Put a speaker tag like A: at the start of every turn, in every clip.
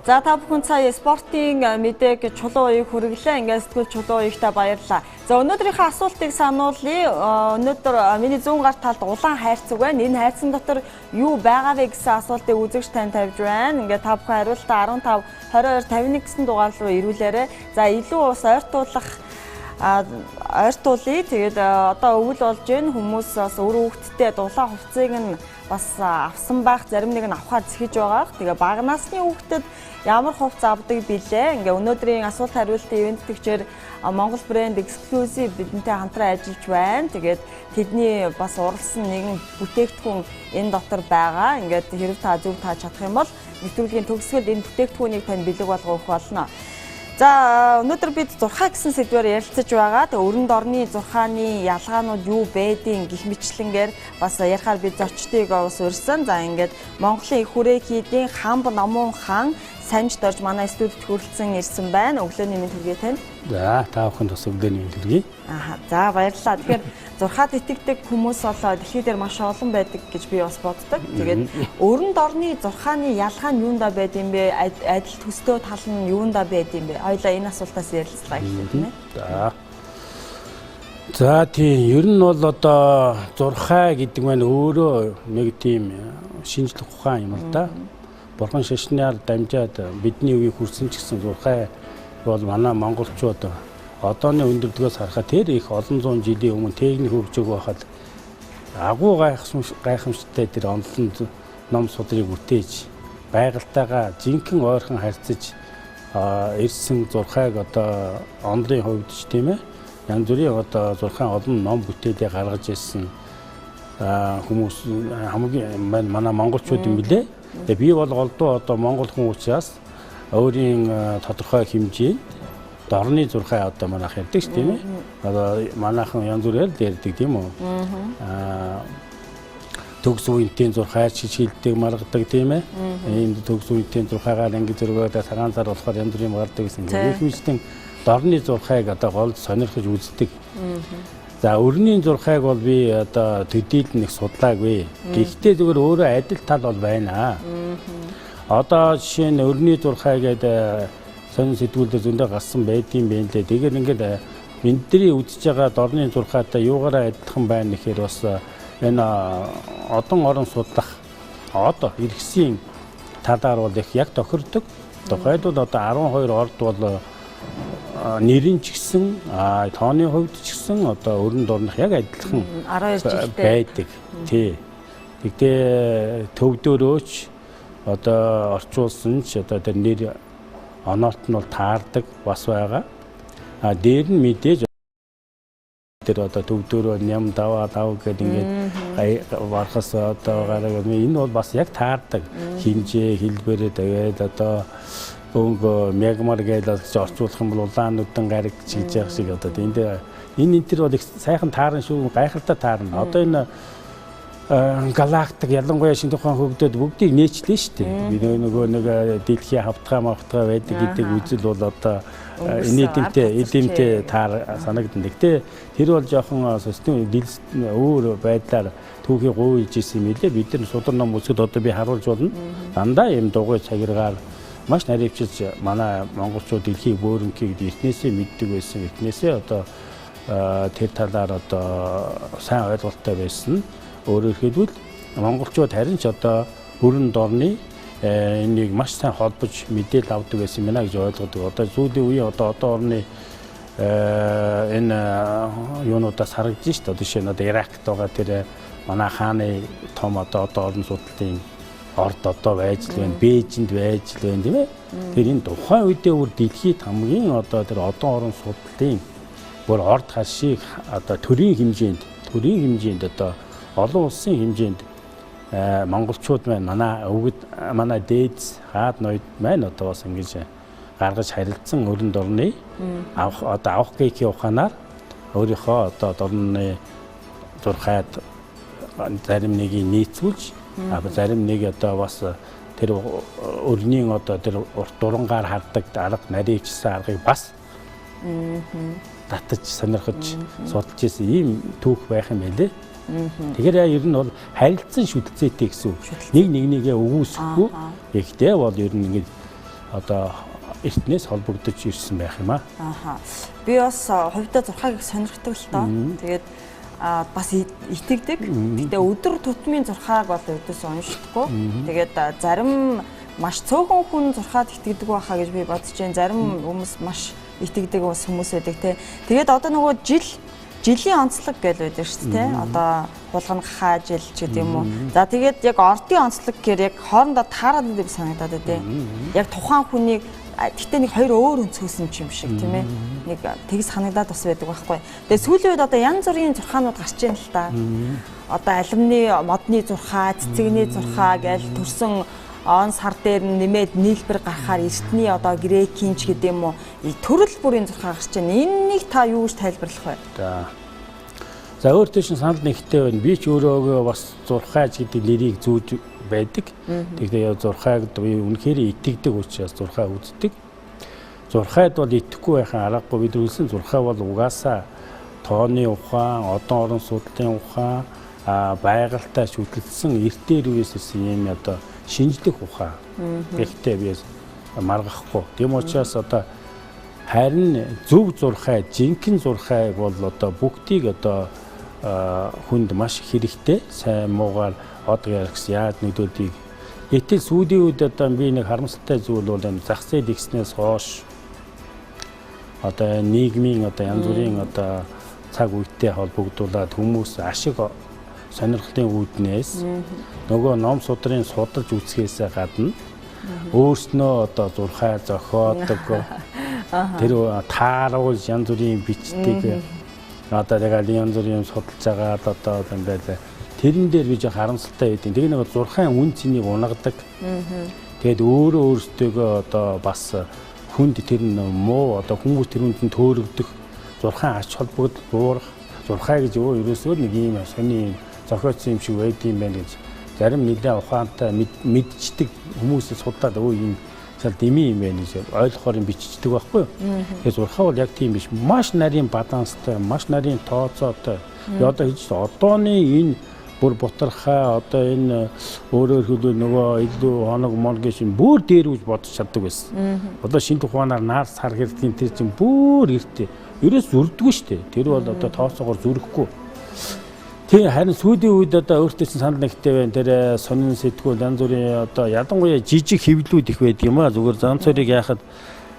A: За та бүхэн сая спортын мэдээг чулуу уяг хүргэлээ. Ингээд сэтгүүл чулуу уягтай баярлалаа. За өнөөдрийнхөө асуултыг сануулъя. Өнөөдөр миний зүүн гар талд улаан хайрцаг байна. Энэ хайрцаг дотор юу байгаа вэ гэсэн асуултыг үзэгч тань тавьж байна. Ингээд та бүхэн хариултаа 15 22 51 гэсэн дугаар руу ирүүлээрэй. За илүү ус ойртуулъя. Тэгээд одоо өвөл болж байна. Хүмүүс бас өөр хүүхдтэй дулаан хувцсыг нь бас авсан байх, зарим нэг нь авахаар зэхэж байгаа. Тэгээ бага насны хүүхдэд ямар хувцас авдаг билээ? Ингээ өнөөдрийн асуулт хариултын ивент төгчээр Монгол брэнд Exclusive бидэнтэй хамтран ажиллаж байна. Тэгээд тэдний бас уралсан нэгэн бүтээгдэхүүн энэ дотор байгаа. Ингээд хэрэг та зөв тааж чадах юм бол нэвтрүүлгийн төгсгөлд энэ бүтээгдэхүүнийг тань бэлэг болгох болно. За өнөөдөр бид зурхаа гэсэн сэдвээр ярилцаж байгаа. Тэгээ өрөнд орны зурхааны ялгаанууд юу байдیں гэх мэтлэнгээр бас ярихаар бид зочдыг бас урьсан. За ингээд Монголын их хүрээхийдийн Хамб Номон хаан санжид орж манай студид хүрэлцэн ирсэн байна. Өглөөний мэнд хүргэе тань. За
B: та бүхэнд бас өглөөний мэнд хүргэе.
A: За баярлалаа. Тэгэхээр зурхаад итгэдэг хүмүүс бол дэлхий дээр маш олон байдаг гэж би бас боддог. Тэгээд өрөнд орны зурхааны ялгаа нь юундаа байд юм бэ? Адил төстөө тал нь юундаа байд юм бэ? Хоёлаа энэ асуултаас ярилцлаа гэх юм байна.
B: За тийм ер нь бол одоо зурхаа гэдэг нь өөрөө нэг тийм шинжлэх ухаан юм л да. Бурхан шашнаар дамжаад бидний үеийг хүрсэн ч гэсэн зурхаа бол манай монголчууд одооны өндөртгөөс харахад тэр их олон зуун жилийн өмнө техник хөгжөөг байхад агуу гайхамшигтай тэр онлон ном судрыг бүтээж байгальтайгаа жинхэнэ ойрхон харьцаж ирсэн зурхааг одоо онлын хувьд ч тийм ээ янз бүрийн одоо зурхаан олон ном бүтээлээ гаргаж ирсэн хүмүүс хамгийн манай монголчууд юм билээ. Тэгээ би бол голдуу одоо монгол хүн учраас өөрийн тодорхой хэмжээнд дорны зурхаа одоо манайх ярьдаг ш тийм ээ. Одоо манайхан янз бүрээр ярьдаг тийм үү. Төгс үеийн зурхаа шилдэг маргадаг тийм ээ. Энд төгс үеийн зурхаагаар анги зургуудаа цагаан цар болохоор янз бүрийн маргадаг гэсэн. Их мэдлэн дорны зурхааг одоо голд сонирхож үздэг. За өрний зурхааг бол би одоо төдийлд нэг судлаагүй. Гэхдээ зөвхөн өөрөө адил тал бол байна. Одоо жишээ нь өрний зурхаа гэдэг сонин сэтгүүлдээ зөндөө гарсан байдгийн байна лээ. Тэгэхээр ингээд бидний үзэж байгаа дорны зурхаатай юугаараа адилхан байна гэхээр бас энэ одон орон судлах одоо иргэсийн талаар бол их яг тохирдог. Тухайд бол одоо 12 орд бол нэрийн ч гэсэн тооны хувьд ч гэсэн одоо өрөнд орнох яг адилхан
A: 12 жилтэй
B: байдаг. Тий. Тэгтээ төвдөрөөч одоо орчуулсан ч одоо тэр нэр оноот нь бол таардаг бас байгаа. Дээр нь мэдээж тэр одоо төвдөрөө ням даваа гэдэг ингээд бархас одоо гараад энэ бол бас яг таардаг. Хинжээ хэлбэрээ тэгээд одоо өнгө мягмар гэж орчуулах юм бол улаан нүдэн гариг чийж явах шиг одоо энэ тэр бол их сайхан таарна шүү, гайхалтай таарна. Одоо энэ галактик ялангуяа шинэ тухайн хөгдөд бүгдийг нээчлээ шүү дээ. Би нөгөө нэг дэлхийн хавтгай байдаг гэдэг үзэл бол одоо эдэмтэй таар санагдана. Гэхдээ тэр бол жоохон систем өөр байдлаар түүхийг гуйж ирсэн юм лээ. Бид нар судар ном үзэхэд одоо би харуулж болно. Дандаа юм дугуй цагиргаар маш наривчилж манай монголчууд дэлхийн бөөрөнгийг эртнээсээ мэддэг байсан. Эртнээсээ одоо тэр талаар одоо сайн ойлголттой байсан. Өөрөөр хэлбэл монголчууд харин ч одоо өрөнд орны энийг маш сайн холбож мэдээлэл авдаг байсан юм байна гэж ойлгодог. Одоо сүүлийн үеийн одоо орны энэ юунуудаас харагдаж шүү дээ. Одоо жишээ нь одоо Иракт байгаа тэр манай хааны том одоо орон судлалын орд одоо байж л байна, Бээжинд байж л байна тийм ээ. Тэр энэ тухайн үедээ бүр дэлхийд хамгийн одоо тэр одон орон судлалын бүр орд хашиг одоо төрийн хэмжээнд одоо олон улсын хэмжээнд монголчууд манай дээдс хаад ноёд маань одоо бас ингэж гаргаж харилцсан өрөнд орны авах гэхийн ухаанаар өөрийнхөө одоо дорны зурхаад зарим нэгийг нийцүүлж зарим нэг одоо бас тэр өрнийн одоо тэр урт дурангаар хардаг арга наривчсан аргыг бас татаж сонирхож судалж ирсэн ийм түүх байх юм байлээ. Тэгэхээр ер нь бол харилцан шүтэлцээтэй гэсэн үг. Нэг нэгнийгээ өгөөсөхгүй. Гэхдээ бол ер нь ингэж одоо эртнээс холбогдож ирсэн байх юм аа.
A: Ааха. Би бас хувьдаа зурхааг их сонирхдаг л тоо. Тэгээд бас итгэдэг. Гэтэ өдөр тутмын зурхааг бол өдөөс уншдаггүй. Тэгээд зарим маш цөөхөн хүн зурхаад итгэдэг байхаа гэж би бодож байна. Зарим хүмүүс маш итгэдэг бас хүмүүс байдаг те. Тэгээд одоо нөгөө жилийн онцлог гэж байдаг шүү дээ. Одоо хулгана хаа жил ч гэдэг юм уу. За тэгээд яг ордын онцлог гэхээр яг хоорондоо таарад идэв санагдаад байдэ. Яг тухайн хүнийг гэтээ нэг хоёр өөр өнцгөөс юм шиг тийм ээ. Нэг тэгс санагдаад бас байдаг байхгүй. Тэгээд сүүлийн үед одоо янз бүрийн зурхаанууд гарч ийн л та. Одоо алимны модны зурхаа, цэцэгний зурхаа гэж төрсөн он сар дээр нэмээд нийлбэр гаргахаар эртний одоо грекийн ч гэдэг юм уу төрөл бүрийн зурхаа гарч ийн. Энэнийг та юу гэж тайлбарлах вэ?
B: За өөртөө чинь санал нэгтэй байна. Би ч өөрөө бас зурхаач гэдэг нэрийг зүүж байдаг. Тэгэхээр зурхааг би үнэхээр итгэдэг учраас зурхаа үздэг. Зурхайд бол итгэхгүй байхын аргагүй. Бид үлсэн зурхай бол угаасаа тооны ухаан, одон орон судлалын ухаан, байгальтай шүтлэлсэн эртээр үеэс ирсэн юм одоо шинжлэх ухаан. Гэхдээ би маргахгүй. Тэм учраас одоо харин зөв зурхай, жинхэнэ зурхайг бол одоо бүгдийг одоо хүнд маш хэрэгтэй. Сайн муугаар одгоорс яаж нүдүүдийг гэтэл сүүлийн үед одоо би нэг харамсалтай зүйл бол энэ зах зээл ихснээс хойш одоо нийгмийн одоо янз бүрийн одоо цаг үетэй холбогдуулаад хүмүүс ашиг сонирхлын үүднээс нөгөө ном судрын судалж үзэхээс гадна өөрснөө одоо зурхай зохиодог тэр тааруулж янз бүрийн бичдэг одоо яг янз бүрийн судалж байгаа одоо ингээд тэрэн дээр би жоо харамсалтай байдیں۔ Тэгээ нэг зурхайн үн цэнийг унгадаг. Тэгээд өөрөө өөрсдөө одоо бас хүнд тэр муу одоо хүмүүс тэр үнд нь төөрөгдөх зурхайн ач холбогдол буурах зурхай гэж ерөөсөө нэг юм сони зохиоцсон юм шиг байдığım байна гэж зарим нэлээд ухаантай мэдчдэг хүмүүсээс судлаад ийм цал дэмий юм байна гэж ойлгохоор юм бичдэг байхгүй юу. Тэгээд зурхай бол яг тийм биш. Маш нарийн баланстай, маш нарийн тооцоотой. Одоо хийж одооны энэ бүр бутархаа одоо энэ өөрөөр хэлбэл нөгөө илүү хоног мон гэж бүр дээр үж бодож чаддаг байсан. Одоо шинэ тухаанаар наар сар хэрдгийн тэр чинь бүр эртээ. Ерөөс зүрдэггүй шүү дээ. Тэр бол одоо тооцоогоор зүрхэхгүй. Тэг харин сүүлийн үед одоо өөртөө чинь санал нэгтэй байна. Тэр сонин сэтгүүл янз бүрийн одоо ядангуяа жижиг хэвлүүд их байдаг юм аа. Зүгээр зан цорыг яхад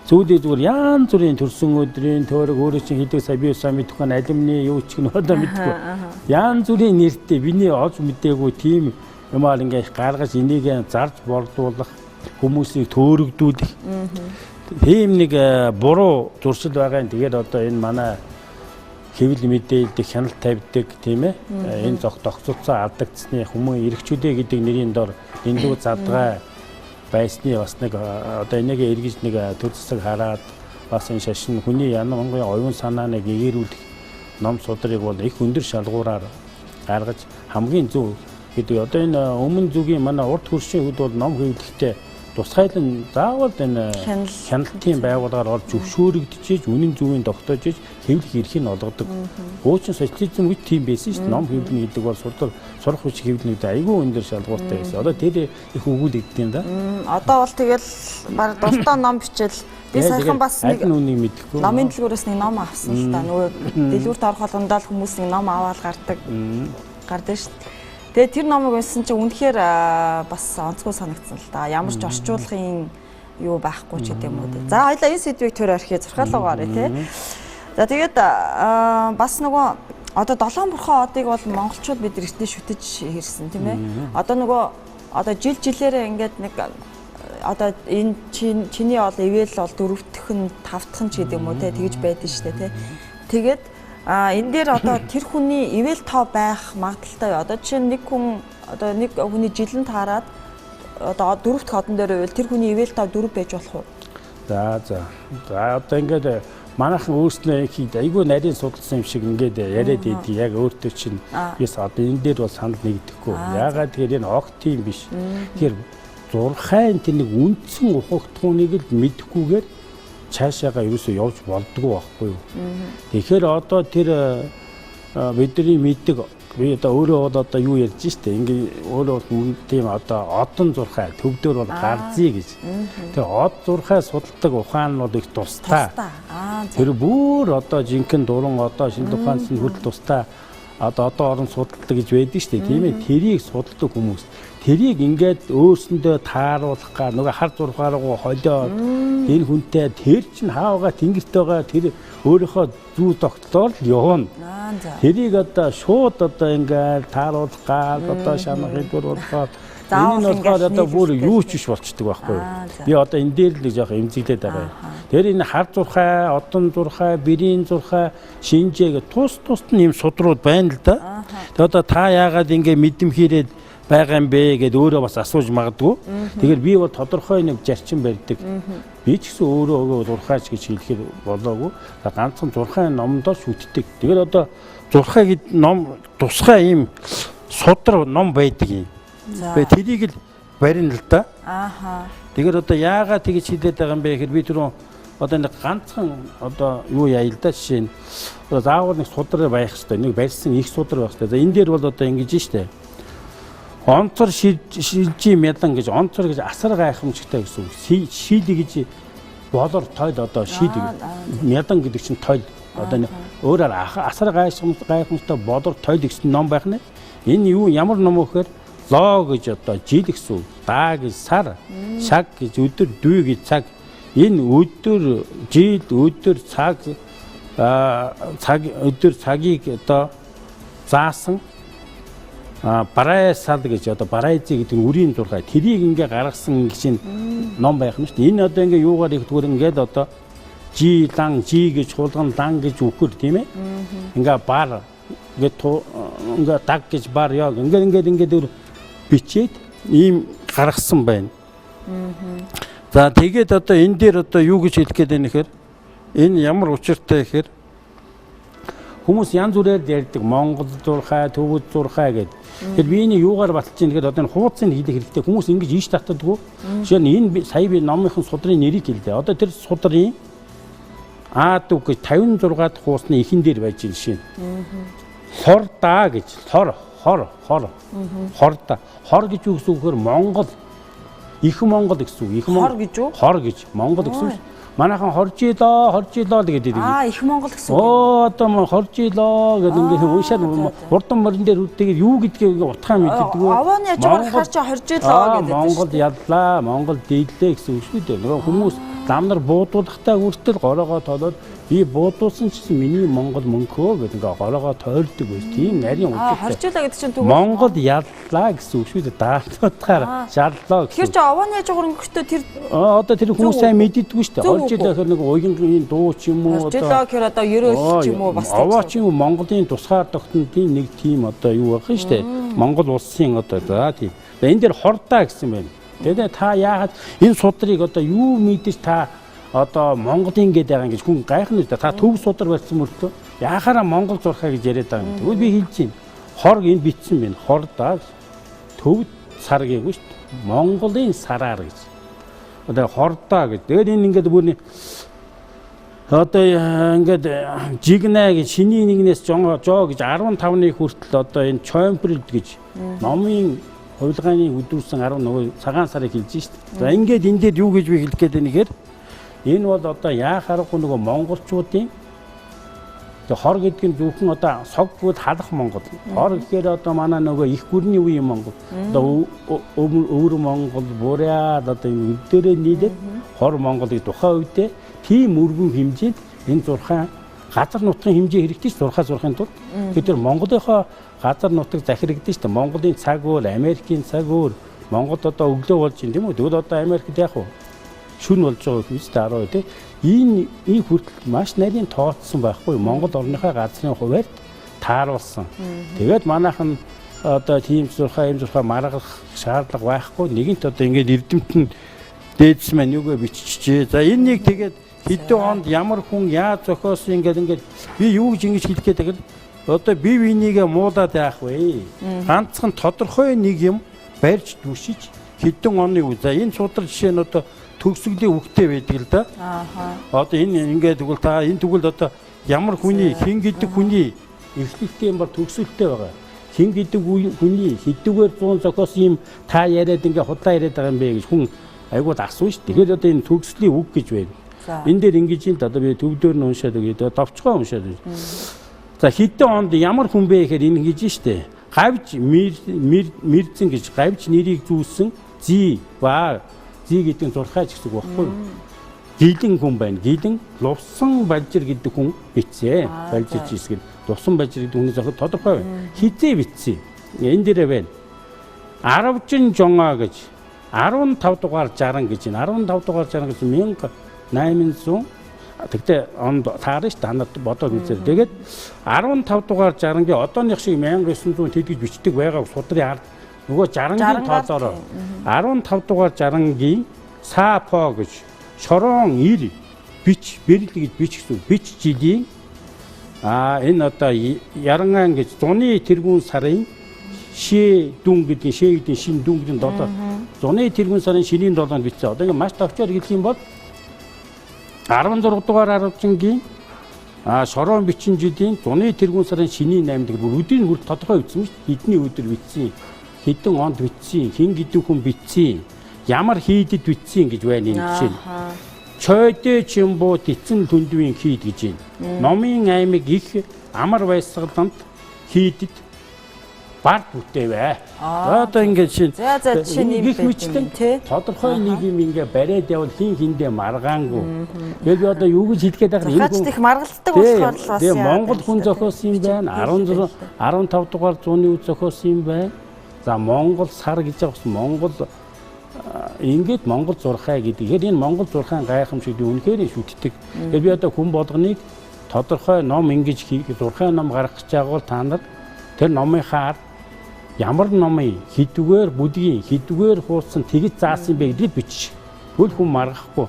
B: сүүлийн зүгээр янз бүрийн төрсөн өдрийн төөрөг өөрөө чинь хийдэг сая би сайн мэдхгүй алимны юу ч гэнэ одоо мэдхгүй. Янз бүрийн нэртэй биний олж мэдээгүй тийм юмар ингээ гаргаж энийг зарж бордуулах хүмүүсийг төөрөгдүүлэх. Тийм нэг буруу зуршил байгаа юм. Тэгээд одоо энэ манай хэвлэл мэдээлдэг хяналт тавьдаг тийм ээ. Энэ тогтцолцоо алдагдсны хүмүүс эргчүүдээ гэдэг нэрийн дор дэндүү задгай байсны бас нэг одоо энийг эргэж нэг төр засаг хараад бас энэ шашин хүний янангуй оюун санааныг гэгэрүүлэх ном судрыг бол их өндөр шалгуураар гаргаж хамгийн зөв гэдэг. Одоо энэ өмнө зүгийн манай урд хөршийн үед бол ном хэвлэхдээ тусгайлан заавал энэ хяналтын байгууллагаар орж зөвшөөрөгдөж, үнэн зөвийн тогтоож хэвлэх эрхийг олгодог. Хуучин социализм үед тийм байсан шүү дээ. Ном хэвлэнэ гэдэг бол сурах хүч хэвлэнэ гэдэг айгүй өндөр шалгууртай байсан. Одоо тэр их өгүүлэгддэг юм да. Одоо
A: бол тэгэл баг дуртай ном бичэл би саяхан бас нэг
B: нүунийг мэдэхгүй.
A: Номын дэлгүүрээс нэг ном авсан л та. Нөгөө дэлгүүрт орох болгондоо л хүмүүс нэг ном аваад гардаг шүү дээ. Тэгээд тэр номыг уншсан чинь үнэхээр бас онцгой санагдсан л да. Ямар ч орчуулгын юу байхгүй ч гэдэг юм уу. За хоёлаа энэ сэдвийг төр орхиё зурхаалгаарай тий. За тэгээд бас нөгөө одоо 7 бурхан одыг бол монголчууд бид эртний шүтэж хэрсэн тийм ээ. Одоо нөгөө одоо жилээрээ ингээд нэг одоо энэ чиний бол ивэл бол 4-т нь 5-т нь ч гэдэг юм уу тий тэгж байдаг шүү дээ тий. Тэгээд энэ дээр одоо тэр хүний ивэл тоо байх магадaltaй. Одоо чинь нэг хүн одоо нэг хүний жилэн таарад одоо 4-т кодон дээр ивэл тэр хүний ивэл тоо 4 байж болох уу?
B: За одоо ингээд манайхан өөрснөө их айгүй нарийн судалсан юм шиг ингээд яриад идэг. Яг өөртөө чинь yes одоо энэ дээр бол санал нэгдэхгүй. Яагаад тэгэхээр энэ огт тийм биш. Тэгэхээр зурхайн тэр нэг үндсэн ухагтхууныг л мэдэхгүйгээр цаашаага ерөөсөө явж болдгоо байхгүй юу. Тэгэхээр одоо тэр бидний мэддэг Би одоо өөрөө одоо юу ярьж штэ. Ингээ өөрөө тийм одоо одон зурхай төвдөр бол гарзий гэж. Тэгээ од зурхай судалдаг ухаан нь бол их тустай. Тэр бүр одоо жинхэнэ дуран одоо шинэ ухаанч нь хүртэл тустай. Одоо орон судалдаг гэж байдаг штэ. Тийм ээ. Тэрийг судалдаг хүмүүс. Тэрийг ингээд өөрсөндөө тааруулах га нөгөө хар зурхаа руу холиод энэ хүнтэй тэр чинь хаавга тэнгэрт байгаа тэр өөрийнхөө зүү тогтлоор явна. Тэрийг одоо шууд одоо ингээд тааруулах га одоо шанахыг дуруулахаар энэ нь болохоор одоо бүр юу ч биш болчдөг байхгүй юу. Би одоо энэ дээр л жоох эмзэглээд байгаа юм. Тэр энэ хар зурхай, одон зурхай, бэрийн зурхай, шинжээ гэх тус нь юм судрууд байна л да. Тэгээ одоо та яагаад ингээд мэдэмхийрээд байгаа юм бэ гэд өөрөө бас асууж магадгүй. Тэгэхээр би бол тодорхой нэг зарчим барьдаг. Би ч гэсэн өөрөө зурхайч гэж хэлэхэд болоогүй. Ганцхан зурхай номдоо шүтдэг. Тэгэхээр одоо зурхай гэд ном тусгай ийм судар ном байдаг юм. Тэрийг л барина л да. Тэгэхээр одоо яагаад тэгж хэлээд байгаа юм бэ гэхээр би түрүү одоо нэг ганцхан одоо юу яа л да жишээ нь заавал нэг судар байх хэрэгтэй. Нэг барьсан их судар байх хэрэгтэй. За энэ дээр бол одоо ингэж штэ. Онцор шилжи мядан гэж онцор гэж асар гайхамшигтай гэсэн үг. Шилий гэж болор тойл одоо шилий. Мядан гэдэг чинь тойл. Одоо өөрөөр асар гайхамшигтай болор тойл гэсэн ном байх нэ. Энэ юу ямар ном вэ гэхээр лоо гэж одоо жил гэсэн үг. Даа гэж сар, шаг гэж өдөр, дүй гэж цаг. Энэ өдөр, жил, өдөр, цаг өдөр цагийг одоо заасан барай сад гэж одоо барайзы гэдэг үрийн зурхай тэрийг ингээ гаргасан гişin ном байх нь шүү дээ. Энэ одоо ингээ юугаар их зүгээр ингээд одоо жи лан жи гэж хулган лан гэж үхэр тийм ээ. Ингээ бар ингээд ингээ даг гэж бар яг ингээд бичээд ийм гаргасан байна. За тэгээд одоо энэ дээр одоо юу гэж хэлэх гээд байна гэхээр энэ ямар учиртай гэхээр хүмүүс янз бүрээр ярьдаг Монгол зурхай, төвөд зурхай гэдэг. Тэгэхээр би энэ юугаар баталж чинь гэхээр одоо энэ хуудсыг хийх хэрэгтэй. Хүмүүс ингэж ийш татдаггүй. Жишээ нь энэ сая би номынхон судрын нэрийг хэллээ. Одоо тэр судрын А-д гэж 56 дахь хуусны ихэн дээр байж байгаа жишээ. Хордаа гэж хорда. Хор гэж юу гэсэн үг вэ? Монгол их Монгол гэсэн үг.
A: Хор гэж юу?
B: Хор гэж Монгол гэсэн үг. Манайхан хоржийлоо л гэдэг.
A: Их Монгол гэсэн үг.
B: Одоо хоржийлоо гэдэг ингээд уншаад хурдан морин дээр үдтэйгээр юу гэдгийг утгаа мэддэггүй.
A: Авааны хажуугаар харж хоржийлоо гэдэг.
B: Монгол яллаа, Монгол дийлээ гэсэн үг шүү дээ. Нөгөө хүмүүс лам нар буудуулахтаа хүртэл гороогоо толоод би буудуулсан ч гэсэн миний Монгол мөнхөө гэдэг ингээ гороогоо тойрдог байж. Тийм нарийн үгтэй.
A: Хоржийлоо гэдэг чинь тэгвэл
B: Монгол яллаа гэсэн үг шүү дээ. Даатгаар шаарлаа гэсэн.
A: Тэр чинь авааны хажуугаар өнгөтэй тэр
B: одоо тэр хүмүүс сайн мэддэггүй шүү дээ. Хоржийлоо гэхээр нэг уянгийн дуу ч юм уу
A: хоржийлоо гэхээр одоо ерөөл ч юм уу бас
B: аваа ч юм уу Монголын тусгаар тогтнодын нэг тийм одоо юу байх шүү дээ. Монгол улсын одоо за тийм. Энэ дээр хордаа гэсэн байна. Тэгээд та яагаад энэ судрыг одоо юу мэдэж та одоо Монголын гээд байгаа гэж хүн гайхна үү? Та төв судар барьсан мөртөө яхаараа Монгол зурхай гэж яриад байгаа юм. Тэгвэл би хэлж байна. Хор энэ бичсэн байна. Хордаа төв сар гээгүү шүү дээ. Монголын сараар гэж. Одоо хордаа гэж. Тэгээд энэ ингээд бүрний одоо ингээд жигнэ гэж шиний нэгнээс жоо гэж 15-ны хүртэл одоо энэ чоймприлд гэж номын хувилгааны өдрүүсэн 10 нөгөө цагаан сарыг хэлж шít. За ингээд энэ дээр юу гэж би хэлэх гээд байна гэхээр энэ бол одоо яахааргүй нөгөө монголчуудын хор гэдэг нь зөвхөн одоо согбууд халах Монгол. Хор гэхээр одоо манай нөгөө их гүрний үеийн Монгол. Одоо өвөр Монгол, буряад одоо энэ өдөрөө нийлээд хор Монголыг тухайн үедээ тийм өргөн хэмжээнд энэ зурхай газар нутгийн хэмжээ хэрэгтэй зурхай зурхын тулд тэр Монголынхоо газар нутаг захирагдсан шүү дээ. Монголын цаг өөр, Америкийн цаг өөр. Монголд одоо өглөө болж байна тийм үү? Тэгвэл одоо Америкт яах вэ? Шүн болж байгаа юм шүү дээ 10 тийм. Энэ хүртэл маш нарийн тооцсон байхгүй. Монгол орныхоо газрын хуваарь тааруулсан. Тэгээд манайхан одоо тийм зурхай, ийм зурхай маргах шаардлага байхгүй. Нэгэнт одоо ингээд эрдэмт нь дээдс маань юугаа биччихжээ. За энэ нэг тэгээд хэдэн онд ямар хүн яаж зохиосон ингээд би юу гэж ингэж хэлэх гээд байгаа. Одоо бие бинийгээ муулаад яах вэ? Ганцхан тодорхой нэг юм барьж дүшиж хэдэн оны үе. За энэ судар жишээ нь одоо төгсгөлийн үгтэй байдаг л да. Одоо энэ ингээд тэгвэл та энэ тэгвэл одоо ямар хүний хэн гэдэг хүний эхлэлтэй юм бол төгсөлттэй байгаа. хин гэдэг хүний хэдүүгээр 100 зохиос юм та яриад ингээ худаа яриад байгаа юм бэ гэж хүн айгууд асууж шүү. Тэгэхээр одоо энэ төгслийн үг гэж байна. Энэ дээр ингэж юм одоо би төвдөр нь уншаад өгье. Товчгоо уншаад өгье. За хэдэн онд ямар хүн бэ гэхээр энэ гэж штэ. Гавж мэрзэн гэж гавж нэрийг зүүсэн зи гэдэг зурхаач гэсэн үг багхгүй. Гилэн хүн байна. Гилэн лувсан балжир гэдэг хүн бицээ. Балжирч хийсгэн. Лувсан балжир гэдэг хүний зохиол тодорхой байна. Хизээ бицээ. Энэ дээрээ байна. Аравжин жонгаа гэж 15 дугаар 60 гэж байна. 15 дугаар 60 гэж 1800 тэгтээ онд таарна шүү дээ. Ханаад бодоод үзээ. Тэгээд 15 дугаар 60-гийн одооных шиг 1900 тэд гэж бичдэг байгаа судрын ард нөгөө 60-гийн тоолоор 15 дугаар 60-гийн сапо гэж шорон ир бич бэрэл гэж бичсэн. Бич жилийн энэ одоо Ярангаан гэж зуны тэргүүн сарын шээ дүн гэдэг шин дүн гэдэг долоо зуны тэргүүн сарын шинийн долоонд бичсэн. Одоо ингээ маш товчоор хэлэх юм бол 16 дугаар 10-гийн шорон бичин жилийн зуны тэргүүн сарын шинийн 8 дэх өдрийн хүртэл тодорхой бичсэн шүү. Хэдний өдөр бичсэн, хэдэн онд бичсэн, хэн гэдэг хүн бичсэн, ямар хийдэд бичсэн гэж байна энэ жишээ. Чойдэ чимбо тэцэн түндвийн хийд гэж байна. Номын аймаг их амар баясгаланд хийдэд бард бүтээвэ. Одоо ингээд шин.
A: За жишээ нь юм
B: байна тий. Тодорхой нэг юм ингээ бариад явал хин хиндэ маргаангүй. Тэгээд би одоо юу гэж хэлгээд байгаа
A: юм. Хаач их маргалддаг болохоор л бас.
B: Тэгээ Монгол хүн зохиосон юм байна. 15 дугаар зууны үе зохиосон юм байна. За Монгол сар гэж байгаа бас Монгол ингээд Монгол зурхай гэдэг. Тэгэхээр энэ Монгол зурхайн гайхамшиг үнэхээр шүтдэг. Тэгээд би одоо хүн болгоныг тодорхой ном ингэж зурхайн ном гаргах гэж байгаа бол та нар тэр номынхаа ямар номын хэдвгээр бүдгийн хэдвгээр хуудсан тэгж заасан бэ гэдгийг бичиж. Хөл хүн маргахгүй.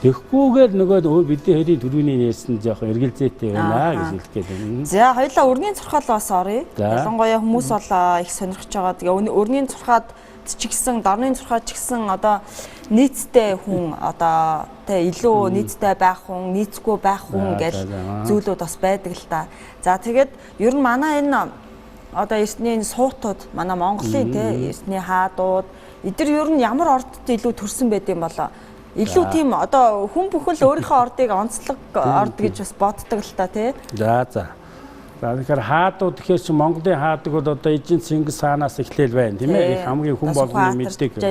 B: Тэгхгүйгээр нөгөө бидний хоёрын төрөний нээсэн жоохон эргэлзээтэй байна гэж хэлэх гээд байна.
A: За хоёлаа өргөний зурхаал бас оръё. Ялангуяа хүмүүс бол их сонирхож байгаа. Тэгээ өргөний зурхаад ч гэсэн дорны зурхаад ч гэсэн одоо нийцтэй хүн одоо тэ илүү нийцтэй байх хүн, нийцгүй байх хүн гэл зүйлүүд бас байдаг л та. За тэгээд ер нь манай энэ одоо эртний суутууд манай Монголын тий эртний хаадууд эдгээр ер нь ямар ордод илүү төрсэн байд юм болоо. Илүү тийм одоо хүн бүхэл өөрийнхөө ордыг онцлог орд гэж бас боддог л та тий.
B: За тэгэхээр хаадууд тэгэхээр чи Монголын хаадаг бол одоо эжин Чингис хаанаас эхлээл байна тийм ээ. Их хамгийн хүн болгоны мэддэг
A: тий.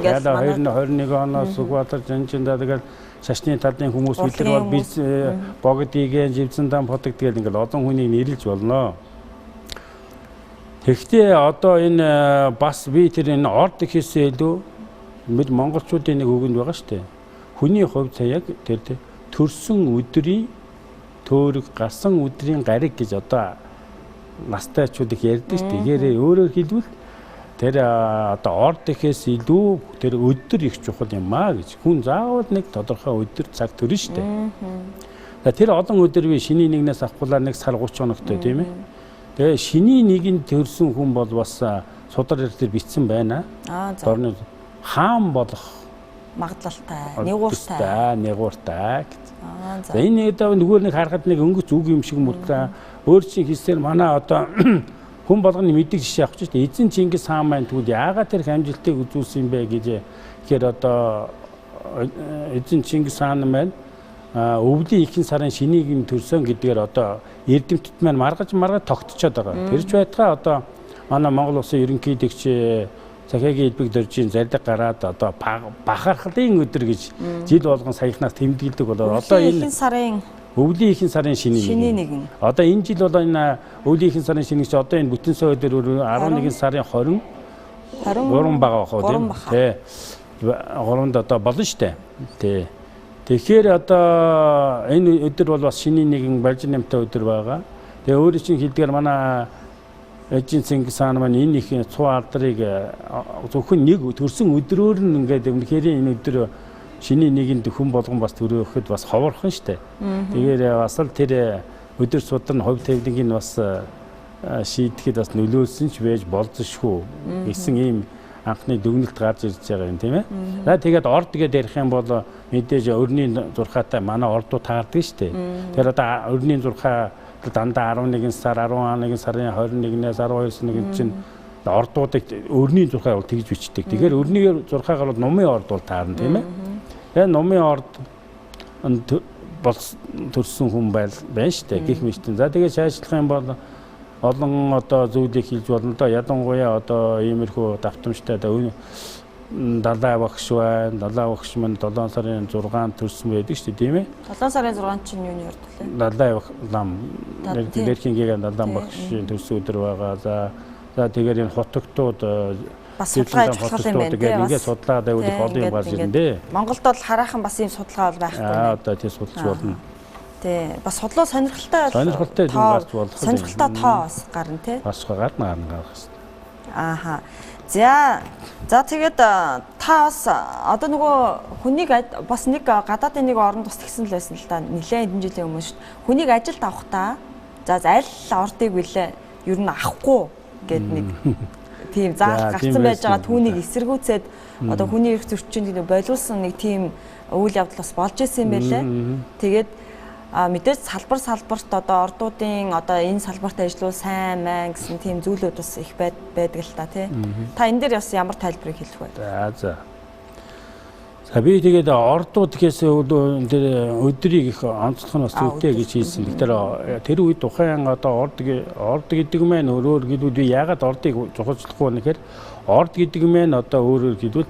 A: Яг
B: 2021 оноос Сүхбаатар Жанжиндаа тэгээд шашны талын хүмүүс бид нар бол biz богдыгийн живцэндан потог тэгээд ингээд олон хүнийг нэрлж болно. Тэгэхдээ одоо энэ бас би тэр энэ орд гэхээсээ илүү бид монголчуудын нэг үгэнд байгаа шүү дээ. Хүний хувьд яг тэр төрсөн өдрийн төөрөг гарсан өдрийн гариг гэж одоо настайчууд их ярьдаг шүү дээ. Тэгээрээ өөрөөр хэлбэл тэр одоо орд гэхээс илүү тэр өдөр их чухал юм аа гэж. Хүн заавал нэг тодорхой өдөр цаг төрнө шүү дээ. Тэр олон өдөр би шиний нэгнээс авахгүйгээр нэг сар 30 хоногтой тийм ээ. Тэгээ шиний нэгэнд төрсэн хүн бол бас судар дээр бичсэн байна. Дорны хаан болох
A: магадлалтай,
B: нэгууртай гэж. За энэ нөгөө нэг харахад нэг өнгөц үг юм шиг мөртлөө өөр чинь хэлсээр манай одоо хүн болгоны мэддэг жишээ авах чинь эзэн Чингис хаан маань тэгвэл яагаад тэр хамжилтыг үзүүлсэн юм бэ гэж тэгэхээр одоо эзэн Чингис хаан маань өвлийн ихэнх сарын шинийг юм төрсөн гэдгээр одоо эрдэмтэд маань маргаж тогтцоод байгаа. Тэр ч байтугай одоо манай Монгол улсын ерөнхийлөгч Захиагийн элбэг дөржийн зардаг гараад одоо бахархлын өдөр гэж жил болгон саяхнаас тэмдэглэдэг болоо одоо энэ өвлийн ихэнх сарын шиний нэгэн. Одоо энэ жил бол энэ өвлийн ихэнх сарын шинийг чи одоо энэ бүтэн сая өдөр 11 сарын 23 байгаа хоо тийм. Тэ. 3-нд одоо болно штэ. Тэ. Тэгэхээр одоо энэ өдөр бол бас шиний нэгэн барьж нэмтэй өдөр байгаа. Тэгээ өөрөөр чинь хэлдгээр манай эжин Чингис хаан маань энэ их цуу алдрыг зөвхөн нэг төрсөн өдрөөр нь ингээд үнэхээр энэ өдөр шиний нэгэнд хүн болгон бас төрөөхөд бас ховорхон штэ. Тэгэхээр бас л тэр өдөр судар нь хувь тавиланыг нь бас шийдэхэд бас нөлөөлсөн ч байж болзошгүй гэсэн ийм анхны дүгнэлт гарч ирж байгаа юм тийм ээ. За тэгээд орд гэдээ ярих юм бол мэдээж өрний зурхаатай манай ордууд таардаг штэ. Тэр одоо өрний зурхаа дандаа 11 сар 11 сарын 21-ээс 12 сарын чинь ордуудыг өрний 6-аар бол тэгж бичдэг. Тэгэхээр өрний 6-аар бол нумын орд бол таарна тийм ээ. Тэгээ нумын орд төрсөн хүн байна шүү дээ. Гэх мэтэн. За тэгээ шаашлах юм бол олон одоо зүйлийг хийж болно доо. Ядангуяа одоо иймэрхүү давтамжтай далай багш байна. Далай багш маань 7 сарын 6-нд төрсөн байдаг шүү дээ, тийм ээ.
A: 7 сарын 6-нд чинь юуны орд вэ?
B: Далай лам. Нэрхингийн далай багшийн төрсөн өдөр байгаа. За тэгээд энэ хотогтууд
A: бас судалгаа ажиллах юм байна.
B: Тэгээд ингээд судалгаа даваад их олон юм гарч ирнэ дээ.
A: Монголд бол хараахан бас ийм судалгаа бол байхгүй байна.
B: Одоо тийм судалж болно.
A: Тий. Бас судлаа сонирхолтой
B: юм гарч болох.
A: Сонирхолтой тоо бас гарна тий.
B: Бас гарна шүү дээ.
A: Ааха. За тэгээд та бас одоо нөгөө хүнийг бас нэг гадаадын нэг орнд бас тэгсэн л байсан л да. Нилээн хэдэн жилийн өмнө шүү дээ. Хүнийг ажилд авахдаа за аль ордыг вүлээ ер нь авахгүй гэд нэг тийм заах гарцсан байж байгаа түүнийг эсэргүүцээд одоо хүний эрх зөрчинд болиулсан нэг тийм үйл явдал бас болж исэн юм байлээ. Тэгээд мэдээж салбарт одоо ордуудын одоо энэ салбарт ажиллавал сайн мэн гэсэн тийм зүйлүүд бас их байдаг л та тий. Та энэ дээр бас ямар тайлбарыг хэлэх вэ?
B: За. Би тэгээд ордууд гэхээс өдрийг их онцлох нь бас төвтэй гэж хэлсэн. Тэгэхээр тэр үед тухайн одоо орд гэдэг маань өөрөөр хэлбэл би яагаад ордыг зохицуулахгүй вэ гэхээр орд гэдэг маань одоо өөрөөр хэлбэл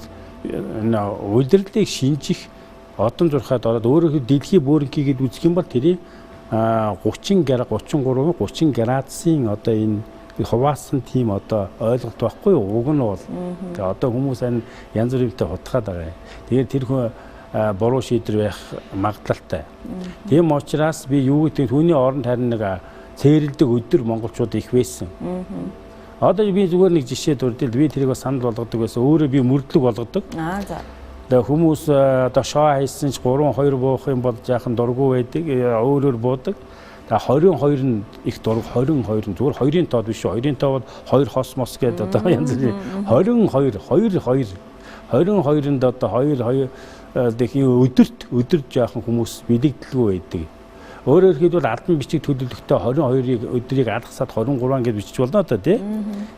B: удирдлыг шинжих одон зурхаад ороод өөрөөр дэлхийн бөөрөнхийгээд үзэх юм бол тэрийг 30 градусын одоо энэ хуваасан тийм одоо ойлголт байхгүй юу? Уг нь бол одоо хүмүүс янз бүрийнтэй хутгаад байгаа юм. Тэгээд тэр хүн буруу шийдвэр байх магадлалтай. Тийм учраас би юу гэдэг түүний оронд харин нэг цээрэлдэг өдөр монголчууд их байсан. Одоо би зүгээр нэг жишээ дурдвал би тэрийг санал болгодог байсан. Өөрөө би мөрдлөг болгодог.
A: За.
B: Тэгээ хүмүүс одоо шоо хийсэн ч 3-2 буух юм бол жаахан дургу байдаг. Өөрөөр буудаг. 22 нь их дург 22 нь зүгээр 2-ын тоод биш шүү. 2-ын тоо бол 2 хосмос гэдэг одоо янз бүрийн 22-нд одоо 2 дахин өдөрт жаахан хүмүүс бэлэгдэлгүй байдаг. Өөрөөр хэлбэл албан бичиг төлөвлөлтөд 22-ыг өдрийг алгасаад 23 гэж бичиж болно одоо тий.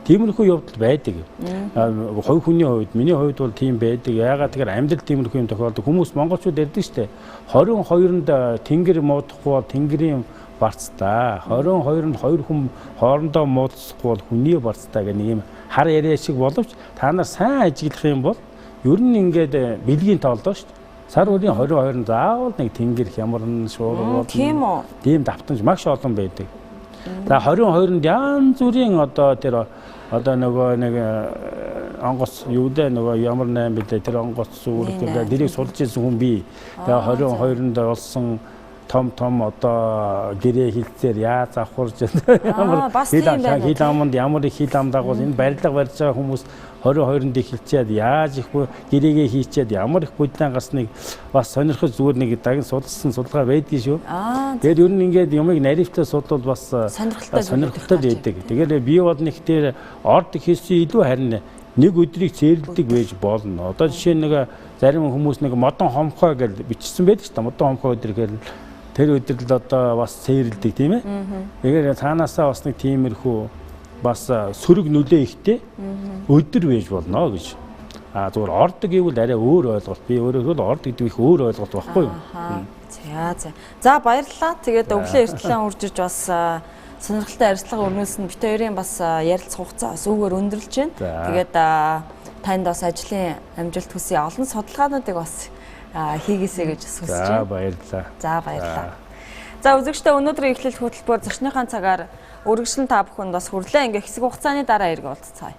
B: Тиймэрхүү явдал байдаг. Хувь хүний хувьд миний хувьд бол тийм байдаг. Яагаад тэгэхээр амьдрал тиймэрхүү юм тохиолдог. Хүмүүс монголчууд ярьдаг шүү дээ. 22-нд тэнгэр муудахгүй бол тэнгэрийн барцтай. 22-нд 2 хүн хоорондоо муудахгүй бол хүний барцтай гэх нэг юм хар яриа шиг боловч та нар сайн ажиглах юм бол ер нь ингээд бэлгийн тоолдоо шүү дээ. Сар үеийн 22-нд заавал нэг тэнгэр хямран шуургууд тийм давтамж маш олон байдаг. За 22-нд янз бүрийн одоо тэр одоо нөгөө нэг онгоц юу дээ нөгөө ямар 8 бэлээ тэр онгоц үүрэгтэй дэрийг сулж ирсэн хүн би. Тэгээ 22-нд болсон том одоо гэрээ хилцээр яаж авахурж ямар хил аманд ямар их хил ам дагуул энэ барилга барьж байгаа хүмүүс 22-нд эхэлчихэд яаж их гэрээгээ хийчихэд ямар их бүдлэн гарсныг бас сонирхож зүгээр нэг дагин судалсан судалгаа байдгийг шүү. Тэгээд ер нь ингээд юмыг наривтай судлал бас сонирхолтой байдаг. Тэгээд би бол нэг тэр орд хийсэн илүү харин нэг өдрийг цээрэлдэг байж болно. Одоо жишээ нэг зарим хүмүүс нэг модон хомхой гэж бичсэн байдаг шүү дээ. Модон хомхой өдөр гэхээр тэр өдөр л одоо бас цээрэлдэг тийм ээ. Тэгэхээр цаанаасаа бас нэг тиймэрхүү бас сөрөг нөлөө ихтэй өдөр байж болно гэж. Зүгээр орд гэвэл арай өөр ойлголт. Би өөрөө орд гэдэг их өөр ойлголт байхгүй юу?
A: За баярлалаа. Тэгээд өглөө эртлэн урж иж бас сонирхолтой ярилцлага өрнүүлсэн бит хоёрын бас ярилцах хугацаа бас өгөр өндөрлж байна. Тэгээд танд бас ажлын амжилт хүсье. Олон судалгаануудыг бас хийгээсэй гэж хүсэж байна. За баярлалаа. За үзэгчдээ өнөөдрийн эхлэл хөтөлбөр зочныхаа цагаар үргэлжлэн та бүхэнд бас хүрлээ ингээ хэсэг хугацааны дараа иргэ уулзцаая.